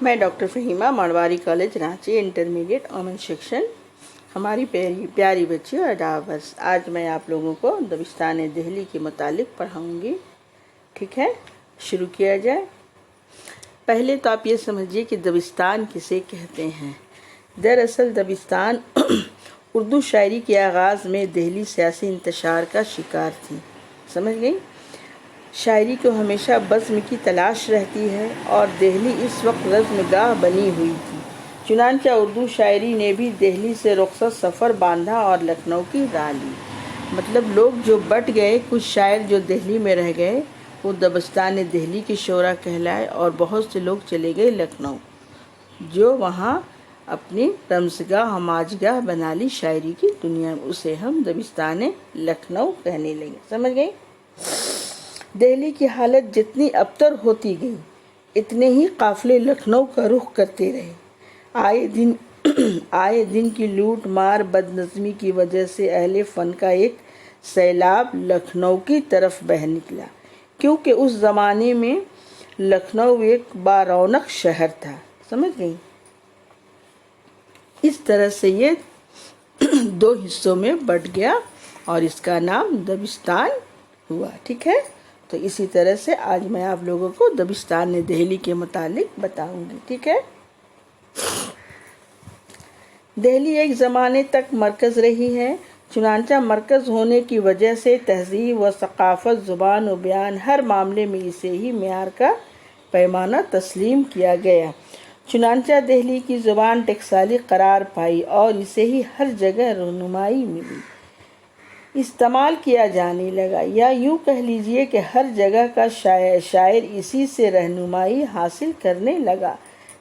मैं doctor Fahima Marwari college Ranchi intermediate women section. हमारी प्यारी बच्चियों अडावर्स, आज मैं आप लोगों को दबिस्तान दिल्ली के मुतालिक पढ़ाऊंगी। ठीक है, शुरू किया जाए। पहले तो आप ये समझिए कि दबिस्तान किसे कहते हैं। दरअसल दबिस्तान उर्दू शायरी के आगाज़ में दिल्ली सियासी इंतशार का शिकार थी। समझ गई। शायरी को हमेशा बज़्म की तलाश रहती है और दिल्ली इस वक्त रज़्मगाह बनी हुई थी। चुनांचा उर्दू शायरी ने भी दिल्ली से रुखसत सफ़र बांधा और लखनऊ की राह ली। मतलब लोग जो बट गए, कुछ शायर जो दिल्ली में रह गए वो दबिस्तान दिल्ली के शोरा कहलाए और बहुत से लोग चले गए लखनऊ, जो वहाँ अपनी रमज़गाह हमाजगाह बना ली शायरी की दुनिया में। उसे हम दबिस्तान लखनऊ कहने लगे। समझ गई। दिल्ली की हालत जितनी अबतर होती गई, इतने ही काफ़िले लखनऊ का रुख करते रहे। आए दिन की लूट मार बदनज़मी की वजह से अहले फ़न का एक सैलाब लखनऊ की तरफ बह निकला, क्योंकि उस ज़माने में लखनऊ एक बारौनक शहर था। समझ गई। इस तरह से ये दो हिस्सों में बट गया और इसका नाम दबिस्तान हुआ। ठीक है, तो इसी तरह से आज मैं आप लोगों को दबिस्तान दिल्ली के मुतालिक बताऊंगी। ठीक है। दिल्ली एक ज़माने तक मरकज़ रही है। चुनांचा मरकज़ होने की वजह से तहज़ीब व सक़ाफ़त, ज़ुबान व बयान, हर मामले में इसे ही मेयार का पैमाना तस्लीम किया गया। चुनांचा दिल्ली की ज़ुबान टकसाली करार पाई और इसे ही हर जगह रहनुमाई मिली, इस्तेमाल किया जाने लगा, या यूँ कह लीजिए कि हर जगह का शायर इसी से रहनुमाई हासिल करने लगा।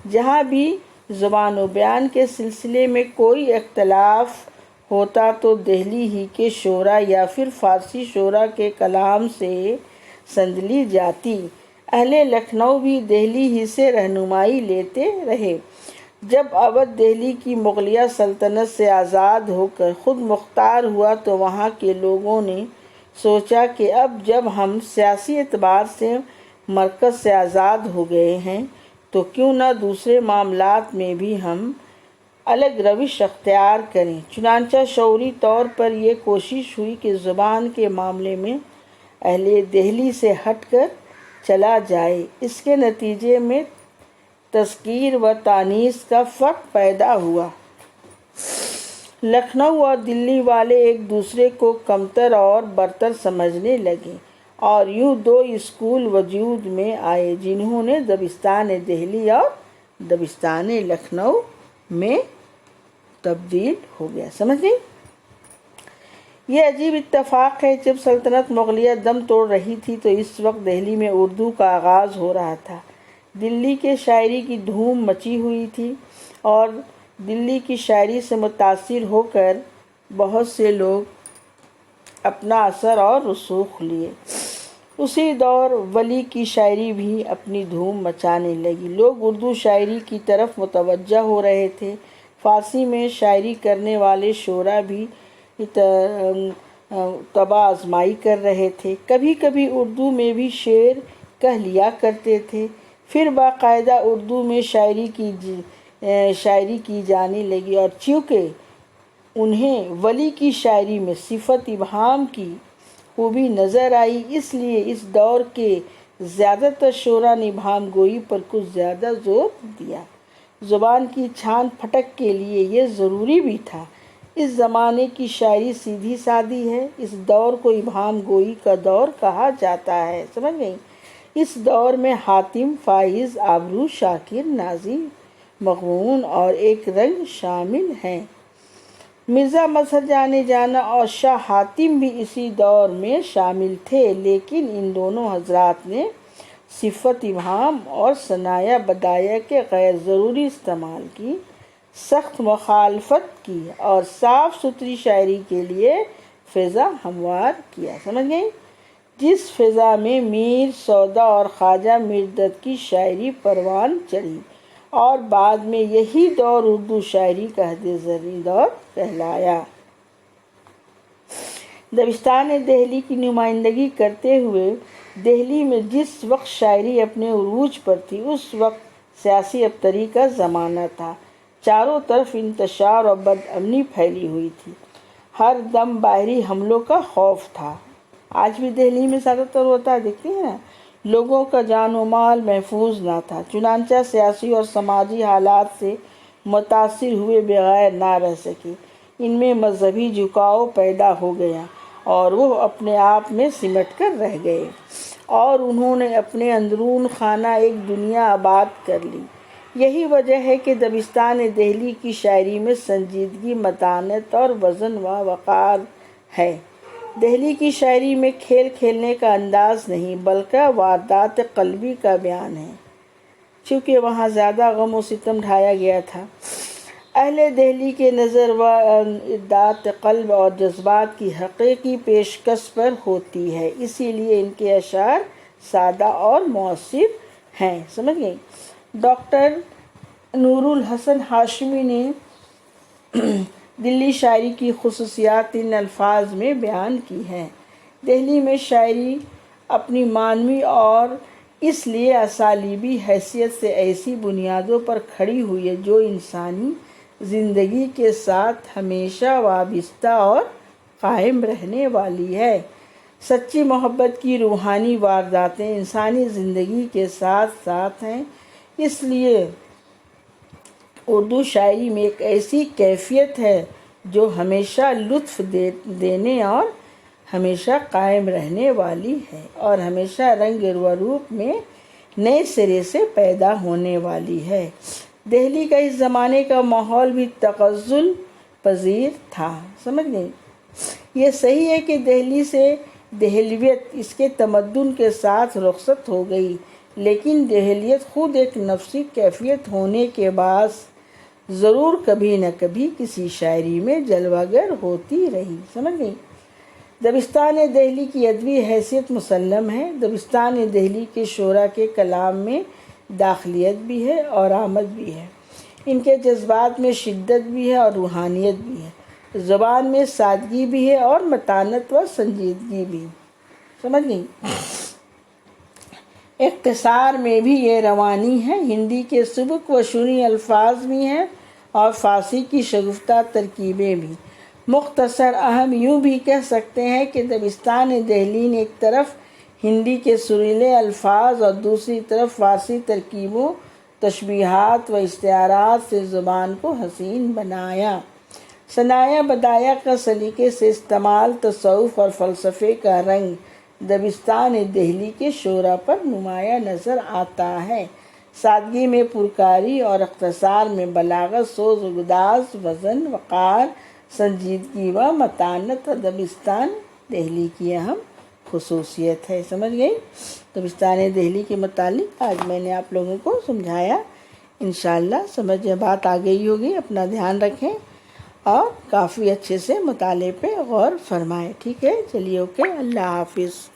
जहाँ भी ज़ुबान व बयान के सिलसिले में कोई इख्तलाफ होता तो दिल्ली ही के शोरा या फिर फ़ारसी शोरा के कलाम से संदली जाती। अहले लखनऊ भी दिल्ली ही से रहनुमाई लेते रहे। जब अवध दिल्ली की मुग़लिया सल्तनत से आज़ाद होकर ख़ुद मुख्तार हुआ तो वहाँ के लोगों ने सोचा कि अब जब हम सियासी एतबार से मरकज़ से आज़ाद हो गए हैं तो क्यों न दूसरे मामलात में भी हम अलग रविश अख्तियार करें। चुनांचा शऊरी तौर पर यह कोशिश हुई कि ज़ुबान के मामले में अहले दिल्ली से हटकर चला जाए। इसके नतीजे में तस्कीर व तानीस का फ़र्क पैदा हुआ। लखनऊ और दिल्ली वाले एक दूसरे को कमतर और बरतर समझने लगे और यूँ दो स्कूल वजूद में आए, जिन्होंने दबिस्तान दिल्ली और दबिस्तान लखनऊ में तब्दील हो गया। समझ गई। ये अजीब इत्तेफाक है, जब सल्तनत मुग़लिया दम तोड़ रही थी तो इस वक्त दिल्ली में उर्दू का आगाज़ हो रहा था। दिल्ली के शायरी की धूम मची हुई थी और दिल्ली की शायरी से मुतासिर होकर बहुत से लोग अपना असर और रसूख लिए। उसी दौर वली की शायरी भी अपनी धूम मचाने लगी। लोग उर्दू शायरी की तरफ मुतवज्जह हो रहे थे। फ़ारसी में शायरी करने वाले शोरा भी तबा आजमाई कर रहे थे। कभी कभी उर्दू में भी शेर कह लिया करते थे। फिर बाकायदा उर्दू में शायरी की जाने लगी और चूँकि उन्हें वली की शायरी में सिफत इबहाम की खूबी नज़र आई, इसलिए इस दौर के ज़्यादातर शोरा ने इबहाम गोई पर कुछ ज़्यादा ज़ोर दिया। ज़ुबान की छान फटक के लिए ये ज़रूरी भी था। इस ज़माने की शायरी सीधी सादी है। इस दौर को इबहाम गोई का दौर कहा जाता है। समझ गई। इस दौर में हातिम, फ़ाइज़, आबरू, शाकिर, नाज़ी, मक़बून और एक रंग शामिल हैं। मिर्ज़ा मज़हर जाने जाना और शाह हातिम भी इसी दौर में शामिल थे, लेकिन इन दोनों हज़रात ने सिफ़त इबहाम और सनाया बदाया के गैर ज़रूरी इस्तेमाल की सख्त मुखालफत की और साफ़ सुथरी शायरी के लिए फ़िज़ा हमवार किया। समझ गई। जिस फ़िज़ा में मीर सौदा और ख्वाजा मिर्दत की शायरी परवान चढ़ी और बाद में यही दौर उर्दू शायरी का हद-ए-ज़री दौर कहलाया। दबिस्तान दिल्ली की नुमाइंदगी करते हुए दिल्ली में जिस वक्त शायरी अपने उरूज पर थी, उस वक्त سیاسی ابتری کا زمانہ تھا۔ چاروں طرف انتشار اور بدامنی پھیلی ہوئی تھی، ہر دم باہری حملوں کا خوف تھا۔ آج بھی دہلی میں زیادہ تر ہوتا ہے، دیکھتے ہیں نا، لوگوں کا جان و مال محفوظ نہ تھا، چنانچہ سیاسی اور سماجی حالات سے متاثر ہوئے بغیر نہ رہ سکے۔ ان میں مذہبی جھکاؤ پیدا ہو گیا اور وہ اپنے آپ میں سمٹ کر رہ گئے، اور انہوں نے اپنے اندرون خانہ ایک دنیا آباد کر لی۔ یہی وجہ ہے کہ دبستان دہلی کی شاعری میں سنجیدگی، متانت اور وزن و وقار ہے۔ دہلی کی شاعری میں کھیل کھیلنے کا انداز نہیں، بلکہ واردات قلبی کا بیان ہے۔ چونکہ وہاں زیادہ غم و ستم ڈھایا گیا تھا، اہل دہلی کے نظر و اردات قلب اور جذبات کی حقیقی پیشکش پر ہوتی ہے، اسی لیے ان کے اشعار سادہ اور مؤثر ہیں۔ سمجھ گئے؟ ڈاکٹر نور الحسن ہاشمی نے دلی شاعری کی خصوصیات ان الفاظ میں بیان کی ہیں۔ دہلی میں شاعری اپنی معنوی اور اس لیے اسالیبی حیثیت سے ایسی بنیادوں پر کھڑی ہوئی ہے جو انسانی زندگی کے ساتھ ہمیشہ وابستہ اور قائم رہنے والی ہے۔ سچی محبت کی روحانی وارداتیں انسانی زندگی کے ساتھ ساتھ ہیں، اس لیے اردو شاعری میں ایک ایسی کیفیت ہے جو ہمیشہ لطف دینے اور ہمیشہ قائم رہنے والی ہے، اور ہمیشہ رنگ و روپ میں نئے سرے سے پیدا ہونے والی ہے۔ دہلی کا اس زمانے کا ماحول بھی تغزل پذیر تھا۔ سمجھ گئے؟ یہ صحیح ہے کہ دہلی سے دہلیت اس کے تمدن کے ساتھ رخصت ہو گئی، لیکن دہلیت خود ایک نفسی کیفیت ہونے کے باعث ضرور کبھی نہ کبھی کسی شاعری میں جلوہ گر ہوتی رہی۔ سمجھ گئی؟ دبستان دہلی کی ادبی حیثیت مسلم ہے۔ دبستان دہلی کے شعراء کے کلام میں داخلیت بھی ہے اور آمد بھی ہے، ان کے جذبات میں شدت بھی ہے اور روحانیت بھی ہے، زبان میں سادگی بھی ہے اور متانت و سنجیدگی بھی۔ سمجھ گئی؟ اختصار میں بھی یہ روانی ہے، ہندی کے سبک و شونی الفاظ بھی ہیں اور فارسی کی شگفتہ ترکیبیں بھی۔ مختصر اہم یوں بھی کہہ سکتے ہیں کہ دبستان دہلی نے ایک طرف ہندی کے سریلے الفاظ اور دوسری طرف فارسی ترکیبوں، تشبیہات و استعارات سے زبان کو حسین بنایا۔ ثنایا بدایہ کا سلیقے سے استعمال، تصوف اور فلسفے کا رنگ دبستان دہلی کے شعراء پر نمایاں نظر آتا ہے۔ سادگی میں پرکاری اور اختصار میں بلاغت، سوز و گداز، وزن، وقار، سنجیدگی و متانت دبستان دہلی کی اہم خصوصیت ہے۔ سمجھ گئی؟ دبستان دہلی کے متعلق آج میں نے آپ لوگوں کو سمجھایا، انشاءاللہ سمجھ میں بات آ گئی ہوگی۔ اپنا دھیان رکھیں اور کافی اچھے سے مطالعے پہ غور فرمائیں۔ ٹھیک ہے؟ چلیے، اوکے، اللہ حافظ۔